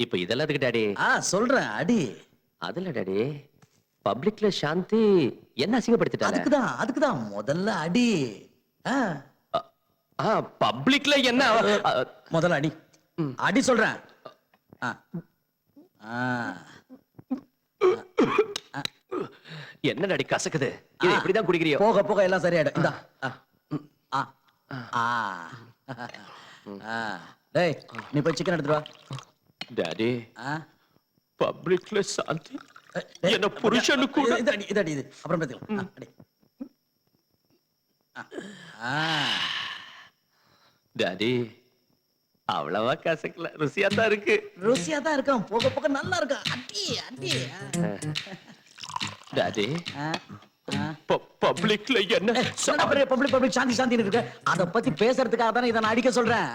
இப்ப இதெல்லாம் எதுக்கு டாடி? சொல்றேன் அடி. அதுல டாடி பப்ளிக்ல சாந்தி என்ன அசிங்கப்படுத்திட்டாங்க? அதுக்குதான் முதல்ல அடி. பப்ளிக்ல என்ன முதல்ல அடி. அடி சொல்றேன். என்ன டாடி கசக்குது? இது இப்படிதான் குடிக்கிறியோ? போக போக எல்லாம் சரியாயிடும். இந்தா. டேய் நீ போய் சிக்கன் எடுத்துட்டு வா. டாடி பப்ளிக்ல சாந்தி என்ன புருஷனு கூட இதடி இது அப்புறம் பாத்துக்கலாம். அடி. டாடி அவ்வளவா கசக்கல, ருசியா தான் இருக்கு. ருசியா தான் இருக்கும், போக போக நல்லா இருக்கும். அடி அடி. டாடி பப்ளிக்ல என்ன பப்ளிக் சாந்தி சாந்தி இருக்கு, அத பத்தி பேசுறதுக்காக தானே இதை நான் அடிக்க சொல்றேன்.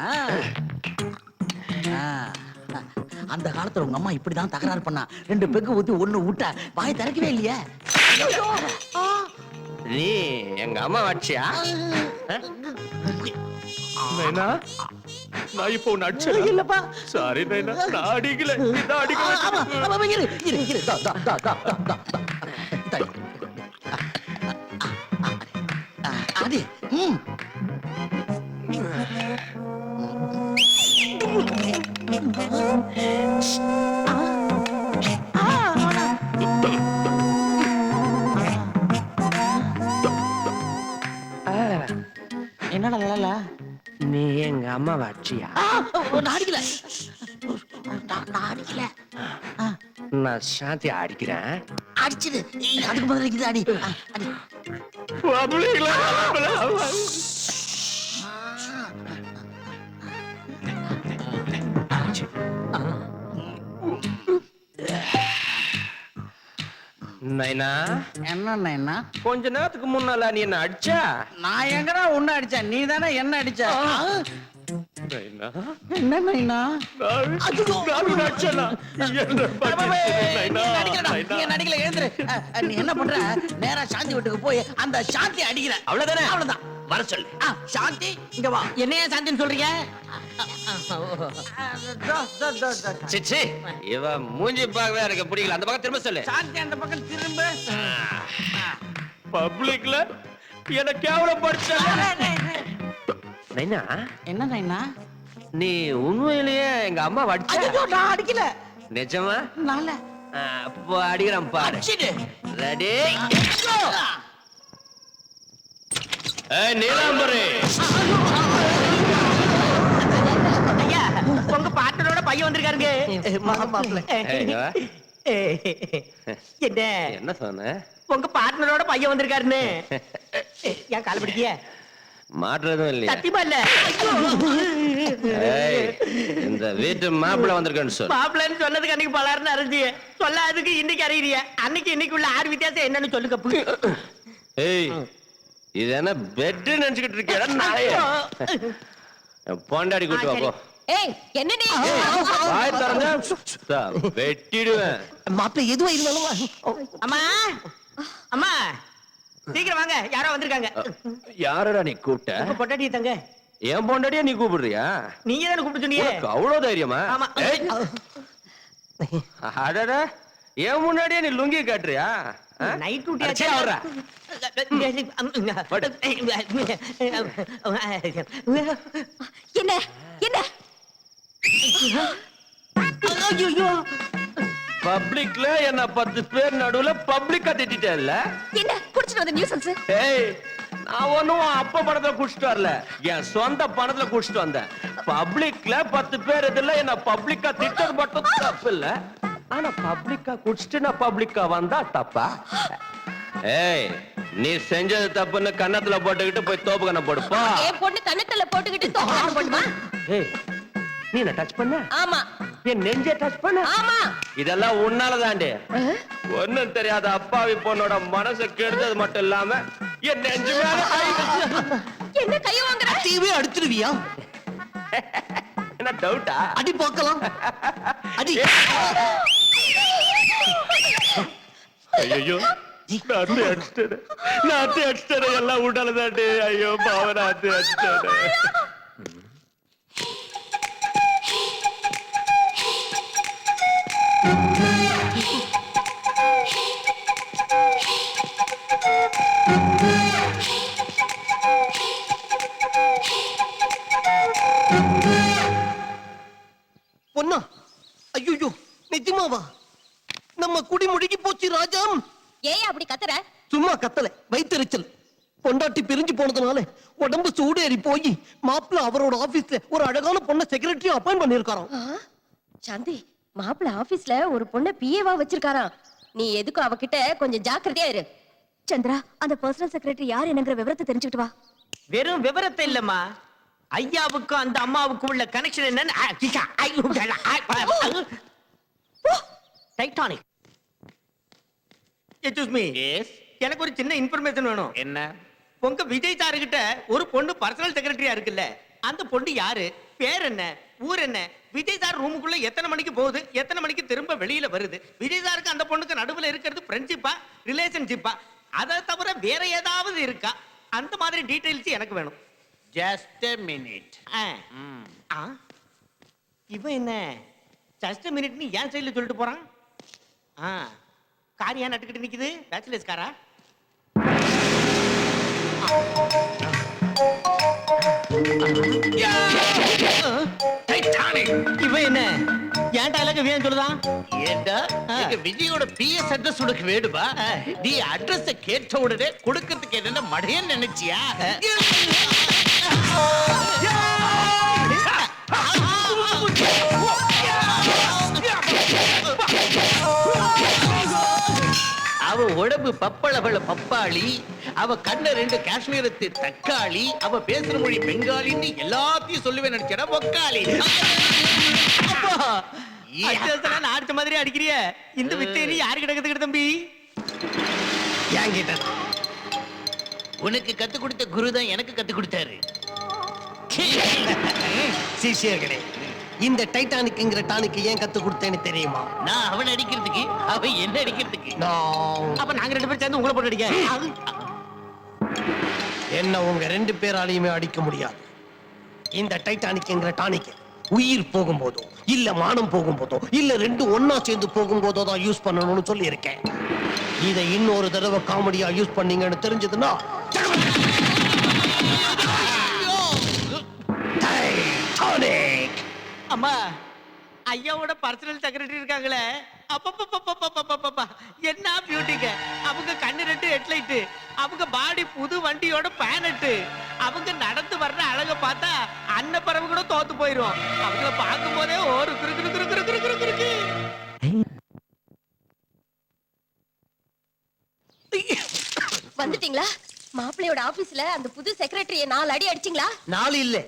அந்த காலத்துல உங்க அம்மா இப்படிதான் தகராறு பண்ணா. 2 பெக்கு ஊத்தி 1 விட்டா வாய் திறக்கவே இல்லையே. நீ எங்க அம்மா வாட்சியா? நைனா நான் இப்போ உன்னை அடிச்சேன். இல்லப்பா சாரி நைனா, நான் அடிக்கல. இதான் அடிக்கல. இரு அடி. என்னடா லலல, நீ எங்க அம்மா வாட்சியா? நான் அடிக்கல. நான் சாந்தி அடிக்கிறேன். அடிச்சிடு, அதுக்கு பதிலா இது அடி. அடி. நைனா என்ன நைனா, கொஞ்ச நேரத்துக்கு முன்னால நீ என்ன அடிச்சா? நான் எங்கடா உன்ன அடிச்சேன், நீ தானே என்ன அடிச்ச. நைனா என்ன நைனா, நடிக்கல எழுந்துரு. நீ என்ன பண்ற, நேரா சாந்தி வீட்டுக்கு போய் அந்த சாந்தி அடிக்கிற. அவ்வளவுதானே? அவ்வளவுதான். வர சொல்லு. சாந்தி இங்க வா. என்னைய சாந்தின்னு சொல்றீங்க? சிச்சி இவ மூஞ்சி பார்க்கவே எனக்கு பிடிக்கல. அந்த பக்கம் திரும்ப சொல்லு. சாந்தி அந்த பக்கம் திரும்ப. பப்ளிக்ல என்ன கேவலப்படுத்த. நைனா என்ன நைனா, நீ உண்மையிலேயே எங்க அம்மா வடிச்ச? நான் அடிக்கல. நிஜமா? நால அப்போ அடிக்கிறேன் பாரு. ரெடி? ஏய் நீலாம்பரி, ஐயா உங்க பாட்டனோட பையன் வந்திருக்காருங்க. என்ன என்ன சொன்ன? உங்க பார்ட்னரோட பையன் வந்திருக்காருன்னு. ஏன் கால பிடிக்கிய? மாற்றதும் இல்லையா? சத்தியமா இல்ல. இந்த வீட்டு மாப்பிள்ள வந்திருக்கேன்னு சொல்லு. மாப்பிள்ளன்னு சொன்னதுக்கு அன்னைக்கு பலாருன்னு அறிஞ்சிய சொல்ல, அதுக்கு இன்னைக்கு அறியறிய. அன்னைக்கு இன்னைக்கு உள்ள 6 வித்தியாசம் என்னன்னு சொல்லுங்க. ஏய் இது என்ன பெட் நினைச்சுக்கிட்டு இருக்கியா நாயே? பொண்டாடி கூட்டு வா போ. ஏய் என்ன நீ வாய் திறந்தா வெட்டிடுவேன். மாப்பிள்ள எதுவா இருந்தாலும் அம்மா அம்மா சீக்கிரம் வாங்க, யாரோ வந்திருக்காங்க. யாரடா நீ கூப்பிட்ட? உங்க பொண்டாட்டி தங்க. என் பொண்டாட்டியா நீ கூப்பிடுறியா? நீங்க தானே கூப்பிட்டு சொன்னீங்க. அவ்வளவு தைரியமா? ஆமா. அடடா என் முன்னாடியே நீ லுங்கி காட்டுறியா? நைட் டியூட்டி அடிச்சே ஆவறா. என்ன என்ன ஐயோ பப்ளிக்ல என்ன 10 பேர் நடுவுல பப்ளிக்கா திட்டிட்டேல்ல? என்ன குடிச்சிட்டு வந்த நியூசன்ஸ்? ஏய் நான் ஒண்ணும் அப்ப பணத்துல குடிச்சிட்டு வரல, என் சொந்த பணத்துல குடிச்சிட்டு வந்தேன். பப்ளிக்ல 10 பேர் இதுல என்ன பப்ளிக்கா திட்டது மட்டும் தப்பு இல்ல, ஆனா பப்ளிக்கா குடிச்சிட்டு நான் பப்ளிக்கா வந்தா தப்பா? ஏய் நீ செஞ்சது தப்புன்னு கன்னத்துல போட்டுக்கிட்டு போய் தோப்பு கண்ண போடுப்பா. ஏன் பொண்ணு கண்ணத்துல போட்டுக்கிட்டு தோக்கல போடுமா? ஏய் நீ என்ன டச் பண்ண? ஆமா. என் நெஞ்சே டச் பண்ண? ஆமா. இதெல்லாம் உன்னாலதாண்டி. ஒண்ணும் தெரியாத அப்பாவி பொண்ணோட மனசை கெடுத்தது மட்டும் இல்லாம என் நெஞ்சு மேல என்ன கை வாங்குற? டிவி அடிச்சிருவியா? என்ன டவுட்டா? அடி பார்க்கலாம். அடி. ஐயோ நாத்து அடிச்சிட்டேன் எல்லாம் உண்டாலதாண்டி. ஐயோ பாவ நாத்து அடிச்சிட்டேன். பொன்னா, ஐயோ நிஜமாவா? நம்ம குடி முழுகி போச்சு ராஜாம். ஏன் அப்படி கத்துற? சும்மா கத்தல, வயித்தெரிச்சல். பொண்டாட்டி பிரிஞ்சு போனதுனால உடம்பு சூடேறி போய் மாப்பிள்ள அவரோட ஆபீஸ்ல ஒரு அழகான பொண்ணை செக்ரட்டரியா அப்பாயிண்ட் பண்ணிருக்காராம். சாந்தி, மாப்பிள்ள ஆபீஸ்ல ஒரு பொண்ண பிஏவா வச்சிருக்காராம். நீ எதுக்கும் அவகிட்ட கொஞ்சம் ஜாக்கிரதையா இரு. சந்திரா, அந்த பர்சனல் செக்ரட்டரி யார் என்னங்கிற விவரத்தை தெரிஞ்சுக்கிட்டு வா. வெறும் விவரத்தை இல்லம்மா, ஐயாவுக்கும் அந்த அம்மாவுக்கும் உள்ள கனெக்ஷன் என்னன்னு டைட்டானிக். எக்ஸ்கியூஸ் மீ, எனக்கு ஒரு சின்ன இன்ஃபர்மேஷன் வேணும். என்ன? உங்க விஜய் சாரு கிட்ட ஒரு பொண்ணு பர்சனல் செக்ரட்டரியா இருக்குல்ல, அந்த பொண்ணு யாரு, பேர் என்ன, ஊர் என்ன, விஜய் சார் ரூமுக்குள்ள எத்தனை மணிக்கு போகுது, எத்தனை மணிக்கு திரும்ப வெளியில வருது, விஜய் சாருக்கு அந்த பொண்ணுக்கு நடுவுல இருக்கிறது ஃப்ரெண்ட்ஷிப்பா ரிலேஷன்ஷிப்பா, அதை தவிர வேற ஏதாவது இருக்கா, அந்த மாதிரி டீடைல்ஸ் எனக்கு வேணும். Just a minute. இவன் என்ன ஜஸ்ட் மினிட்னு ஏன் ஸ்டைல்ல சொல்லிட்டு போறான்? கார் ஏன் நட்டுக்கிட்டு நிக்குது? பேச்சுலர்ஸ் காரா? இவன் என்ன ஏன் டைலாக் ஏன் சொல்லுதான்? ஏண்டா எங்க விஜயோட பிஎஸ் அட்ரஸ் உனக்கு வேணுமா? நீ அட்ரஸ் கேட்ட உடனே கொடுக்கிறதுக்கு என்ன மடையன்னு நினைச்சியா? அவ உடம்பு பப்பளவள பப்பாளி, அவ கண்ண ரெண்டு காஷ்மீரத்து தக்காளி, அவ பேசுற மொழி பெங்காலின்னு எல்லாத்தையும் சொல்லுவேன் நினைச்சா பொக்காளி. ஆடிச்ச மாதிரி அடிக்கிறிய, இந்த வித்தையை யாரு கிடக்குது தம்பி? ஏன் கேட்ட? உனக்கு கத்து கொடுத்த குருதான் எனக்கு கத்து கொடுத்தாரு. சிஷியர்களே, இந்த டைட்டானிக்ங்கிற டானிக் ஏன் கத்து கொடுத்தேன்னு தெரியுமா? நான் அவன் அடிக்கிறதுக்கு, அவன் என்ன அடிக்கிறதுக்கு. அப்ப நாங்க ரெண்டு பேரும் சேர்ந்து உங்களை போட்டு அடிக்க. என்ன உங்க ரெண்டு பேராலையுமே அடிக்க முடியாது. இந்த டைட்டானிக்ங்கிற டானிக் உயிர் போகும்போதோ இல்ல மானம் போகும்போதோ இல்ல ரெண்டு ஒன்னா சேர்ந்து போகும்போதோ தான் யூஸ் பண்ணணும்னு சொல்லி இருக்கேன். இதை இன்னொரு தடவை காமெடியா யூஸ் பண்ணீங்கன்னு தெரிஞ்சதுன்னா டைட்டானிக். அம்மா, ஐயாவோட பர்சனல் செக்ரட்டரி இருக்காங்களே, அப்பப்பப்பப்பப்பப்பப்பப்பா, என்ன பியூட்டிங்க. அவங்க கண்ணு ரெண்டு ஹெட்லைட், அவங்க பாடி புது வண்டியோட பேனட், அவங்க நடந்து வர்ற அழக பார்த்தா அன்னப்பறவை கூட தோத்து போயிரும். அவங்கள பார்க்கும் போதே ஒரு குறு குறு குறு குறு குறு குறு குறுக்கு. வந்துட்டீங்களா? மாப்பிள்ளையோட ஆபீஸ்ல அந்த புது செக்ரட்டரிய 4 அடி அடிச்சிங்களா? 4 இல்ல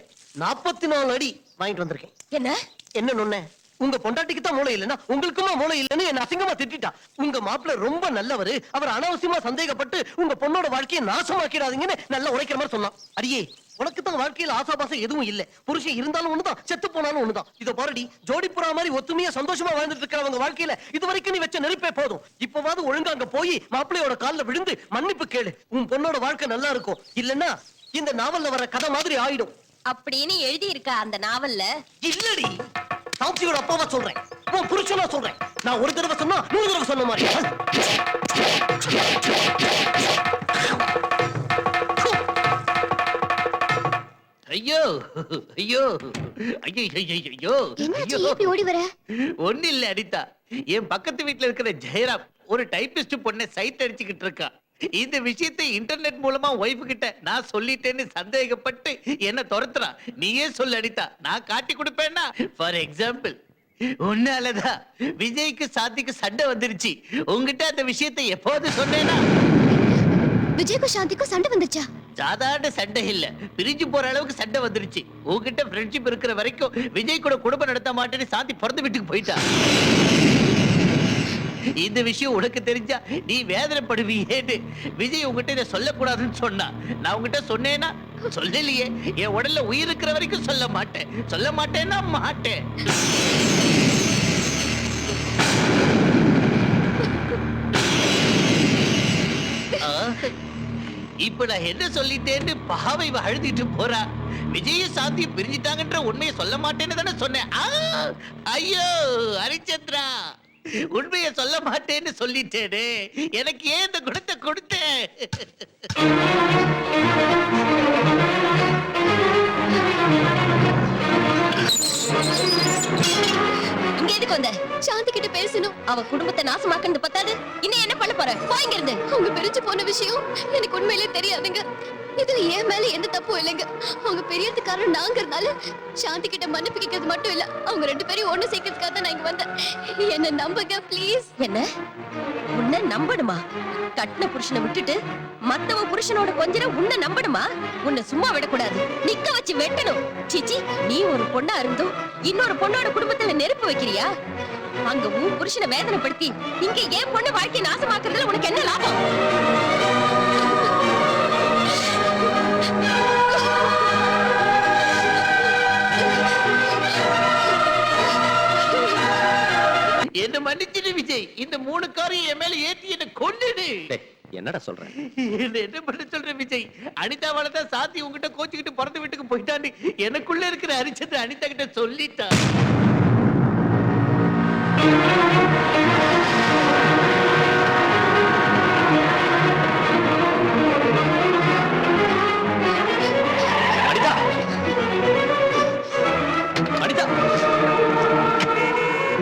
44 அடி வாங்கிட்டு வந்திருக்கேன். என்ன என்ன நொண்ணே, உங்க பொண்டாட்டிக்கு தான் மூளை இல்லைன்னா உங்களுக்குமா மூளை இல்லைன்னு என்ன அசிங்கமா திட்டா. உங்க மாப்பிள்ள ரொம்ப நல்லவரு, அவர் அனாவசியமா சந்தேகப்பட்டு உங்க பொண்ணோட வாழ்க்கையை நாசமாக்கிடாதீங்கன்னு நல்லா உரைக்கிற மாதிரி சொன்னான். அடியே, உனக்கு தான் வாழ்க்கையில ஆசாபாசம் எதுவும் இல்ல. புருஷன் இருந்தாலும் ஒண்ணுதான், செத்து போனாலும் ஒண்ணுதான். இத பாருடி, ஜோடிப்புறா மாதிரி ஒத்துமையா சந்தோஷமா வாழ்ந்துட்டு இருக்கிறவங்க வாழ்க்கையில இது வரைக்கும் நீ வச்ச நெருப்பே போதும். இப்பவாவது ஒழுங்கா அங்க போய் மாப்பிள்ளையோட கால்ல விழுந்து மன்னிப்பு கேளு. உன் பொண்ணோட வாழ்க்கை நல்லா இருக்கும். இல்லன்னா இந்த நாவல்ல வர கதை மாதிரி ஆயிடும். அப்படின்னு எழுதி இருக்க அந்த நாவல்ல? இல்லடி, சாட்சியோட அப்பாவா சொல்றேன், உன் புருஷனா சொல்றேன். நான் ஒரு தடவை சொன்னா 100 தடவை சொன்ன மாதிரி. ஐயோ ஐயோ ஐயோ ஐயோ என்னாச்சு ஓடி வர? ஒண்ணு இல்ல அனிதா, என் பக்கத்து வீட்டுல இருக்கிற ஜெயராம் ஒரு டைபிஸ்ட் பொண்ணை சைட் அடிச்சுக்கிட்டு இருக்கா. இந்த விஷயத்தை இன்டர்நெட் மூலமா ஒய்ஃப் கிட்ட நான் சொல்லிட்டேன்னு சந்தேகப்பட்டு என்ன துரத்துறா. நீயே சொல்லு அனிதா, நான் காட்டி கொடுப்பேன்னா. ஃபார் எக்ஸாம்பிள், உன்னாலதான் விஜய்க்கு சாந்திக்கு சண்டை வந்துருச்சு. உங்ககிட்ட அந்த விஷயத்தை எப்போது சொன்னேன்னா? விஜய்க்கும் சாந்திக்கும் சண்டை வந்துச்சா? சாதாரண சண்டை இல்ல, பிரிஞ்சு போற அளவுக்கு சண்டை வந்துருச்சு. உங்ககிட்ட ஃப்ரெண்ட்ஷிப் இருக்கிற வரைக்கும் விஜய் கூட குடும்பம் நடத்த மாட்டேன்னு சாந்தி பிறந்த வீட்டுக்கு போயிட்டா. இந்த விஷயம் உனக்கு தெரிஞ்சா நீ வேதனைப்படுவீன்னு விஜய் உங்ககிட்ட இதை சொல்லக்கூடாதுன்னு சொன்னா. நான் உங்ககிட்ட சொன்னேன்னா சொல்லலையே. என் உடல்ல உயிர் இருக்கிற வரைக்கும் சொல்ல மாட்டேன். சொல்ல மாட்டேன்னா மாட்டேன். இப்ப நான் என்ன சொல்லிட்டேன்னு பாவை அழுதிட்டு போறா. விஜயும் சாந்தியும் பிரிஞ்சிட்டாங்கன்ற உண்மையை சொல்ல மாட்டேன்னு தானே சொன்னேன். ஐயோ ஹரிச்சந்திரா, உண்மையை சொல்ல மாட்டேன்னு சொல்லிட்டேனே. எனக்கு ஏன் இந்த குணத்தை கொடுத்தேன்? இங்க எதுக்கு வந்த? சாந்தி கிட்ட பேசணும். அவ குடும்பத்தை நாசமாக்குறது பத்தாது, இன்னும் என்ன பண்ண போற? போய்ங்க இருந்து. அவங்க பிரிஞ்சு போன விஷயம் எனக்கு உண்மையிலே தெரியாதுங்க. இதுல ஏன் மேல எந்த தப்பும் இல்லைங்க. அவங்க பெரியதுக்காரன் நாங்கிறதுனால சாந்தி கிட்ட மன்னிப்பு கேட்கறது மட்டும் இல்ல, அவங்க 2 பேரையும் ஒண்ணு சேர்க்கறதுக்காக தான் நான் இங்க வந்தேன். என்ன நம்புங்க ப்ளீஸ். என்ன உன்னை நம்பணுமா? கட்டின புருஷனை விட்டுட்டு மத்தவ புருஷனோட கொஞ்சம் உன்னை நம்பணுமா? உன்னை சும்மா விடக்கூடாது, நிக்க வச்சு வெட்டணும். சீச்சி, நீ ஒரு பொண்ணா இருந்தும் இன்னொரு பொண்ணோட குடும்பத்துல நெருப்பு வைக்கிறியா? அங்க உன் புருஷனை வேதனைப்படுத்தி இங்க ஏன் பொண்ணு வாழ்க்கையை நாசமாக்குறதுல உனக்கு என்ன லாபம்? என்ன மன்னிச்சிடு விஜய். இந்த 3 காரையும் என் மேல ஏத்தி என்ன கொன்னுடு. என்னடா சொல்றேன்? என்ன பண்ண சொல்ற விஜய்? அனிதாவால தான் சாந்தி உங்ககிட்ட கோச்சுக்கிட்டு பிறந்த வீட்டுக்கு போயிட்டான்னு எனக்குள்ள இருக்கிற அரிச்சத்தை அனிதா கிட்ட சொல்லிட்டா. அனிதா, அனிதா,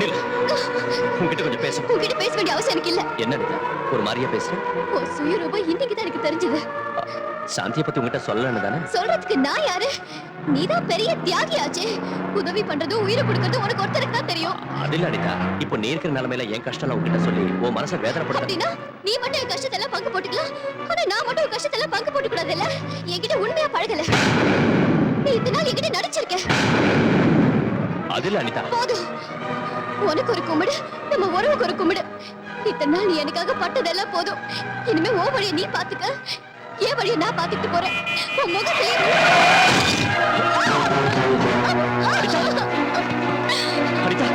நில். உன்கிட்ட கொஞ்சம் பேசணும். உங்ககிட்ட பேச வேண்டிய அவசியம் எனக்கு இல்ல. என்ன அனிதா, ஒரு மாதிரியா பேசுறேன்? உன் சுயரூபம் இன்னைக்கு தான் எனக்கு தெரிஞ்சது. சாந்தியை பத்தி உங்ககிட்ட சொல்லலன்னு தானே? சொல்றதுக்கு நான் யாரு? நீதான் பெரிய தியாகியாச்சே. உதவி பண்றது உயிரை கொடுக்கறது உனக்கு ஒருத்தருக்கு தான் தெரியும். அது இல்ல அனிதா, இப்போ நீ இருக்கிற நிலைமையில என் கஷ்டம் உங்ககிட்ட சொல்லி உன் மனசை வேதனைப்படுத்த. அப்படின்னா நீ மட்டும் என் கஷ்டத்தை எல்லாம் பங்கு போட்டுக்கலாம், ஆனா நான் மட்டும் உன் கஷ்டத்தை எல்லாம் பங்கு போட்டு கூடாது இல்ல? என்கிட்ட உண்மையா பழகல. நீ இத்தனை நாள் என்கிட்ட நடிச்சிருக்க. அது இல்ல அனிதா. போதும், உனக்கு ஒரு கும்பிடு, நம்ம உறவுக்கு ஒரு கும்பிடு. இத்தனை நாள் நீ எனக்காக பட்டதெல்லாம் போதும். இனிமே உன் வழியை நீ பாத்துக்க, என் வழியை நான் பாத்துட்டு போறேன். உன் முகத்திலே அனிதா,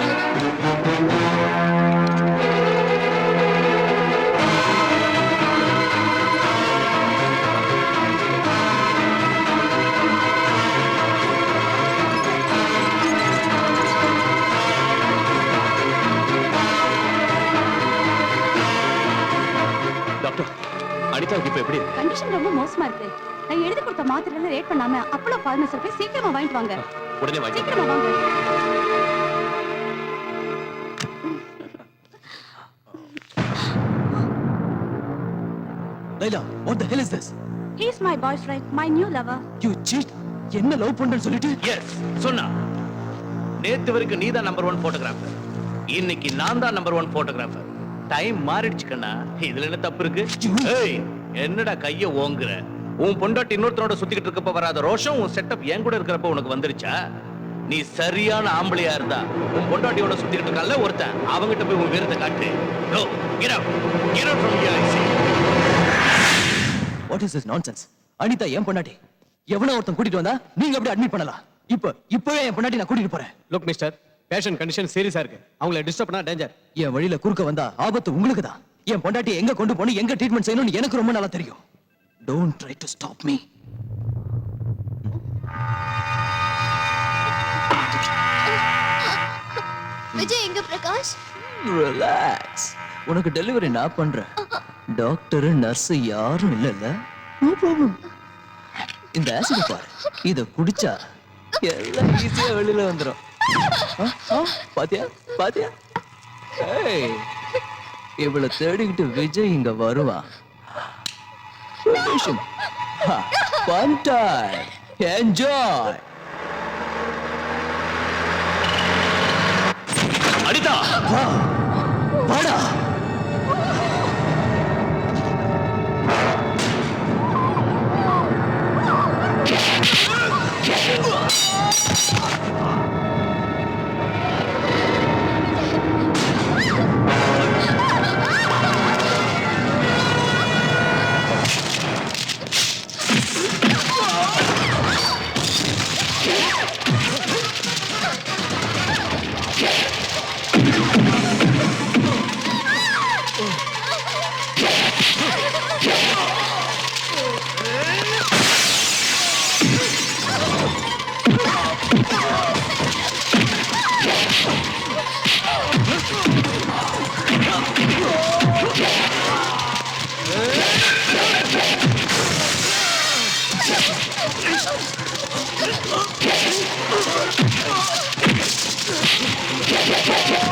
டாக்டர், அனிதாவுக்கு இப்ப எப்படி இருக்கு? கண்டிஷன் ரொம்ப மோசமா இருக்கு. நான் எழுதி கொடுத்த மாத்திரையில ரேட் பண்ணாம அப்பளோ பார்மசில போய் சீக்கிரமா வாங்கிட்டு வாங்க. உடனே வாங்கி. சீக்கிரமா வாங்க. Laila, what the hell is this? He is my boyfriend, my new lover. You cheat. என்ன லவ் பண்றேன்னு சொல்லிட்டு எஸ் சொன்னா. நேத்து வரைக்கும் நீ தான் நம்பர் 1 போட்டோகிராஃபர், இன்னைக்கு நான் தான் நம்பர் 1 போட்டோகிராஃபர். டைம் மாறிடுச்சு கண்ணா. இதுல என்ன தப்பு இருக்கு? ஏய், என்னடா கைய ஓங்குற? உன் பொண்டாட்டி இன்னொருத்தரோட சுத்திக்கிட்டு இருக்கப்ப வராத ரோஷம் உன் செட்டப் என் கூட இருக்கிறப்ப உனக்கு வந்துருச்சா? நீ சரியான ஆம்பளையா இருந்தா உன் பொண்டாட்டியோட சுத்திக்கிட்டு இருக்கல ஒருத்தன், அவங்கிட்ட போய் உன் வீரத்தை காட்டு. Go, get out. Get out from here, I say. What is this nonsense? Anitha என் பொண்டாட்டி. எவனோ ஒருத்தன் கூட்டிட்டு வந்தா நீங்க அப்படியே அட்மிட் பண்ணலாம். இப்பவே என் பொண்டாட்டி நான் கூட்டிட்டு போறேன். லுக் மிஸ்டர், பேஷண்ட் கண்டிஷன் சீரியஸா இருக்கு. அவங்கள டிஸ்டர்ப் பண்ணா டேஞ்சர். என் வழியில குறுக்க வந்தா ஆபத்து உங்களுக்கு தான். என் பொண்டாட்டி எங்க கொண்டு போகணும், எங்க ட்ரீட்மெண்ட் செய்யணும்னு எனக்கு ரொம்ப நல்லா தெரியும். Don't try to stop me. Vijay எங்க பிரகாஷ்? Relax. உனக்கு டெலிவரி நான் பண்றேன். டாக்டர் நர்ஸ் யாரும் இல்லல்ல. No problem. இந்த ஆசிட் பாரு, இத குடிச்சா எல்லாம் ஈஸியா வெளியில வந்துரும். பாத்தியா பாத்தியா? ஏய், இவளை தேடிக்கிட்டு விஜய் இங்க வருவான். Fun time. Enjoy. அனிதா, வாடா. ஆ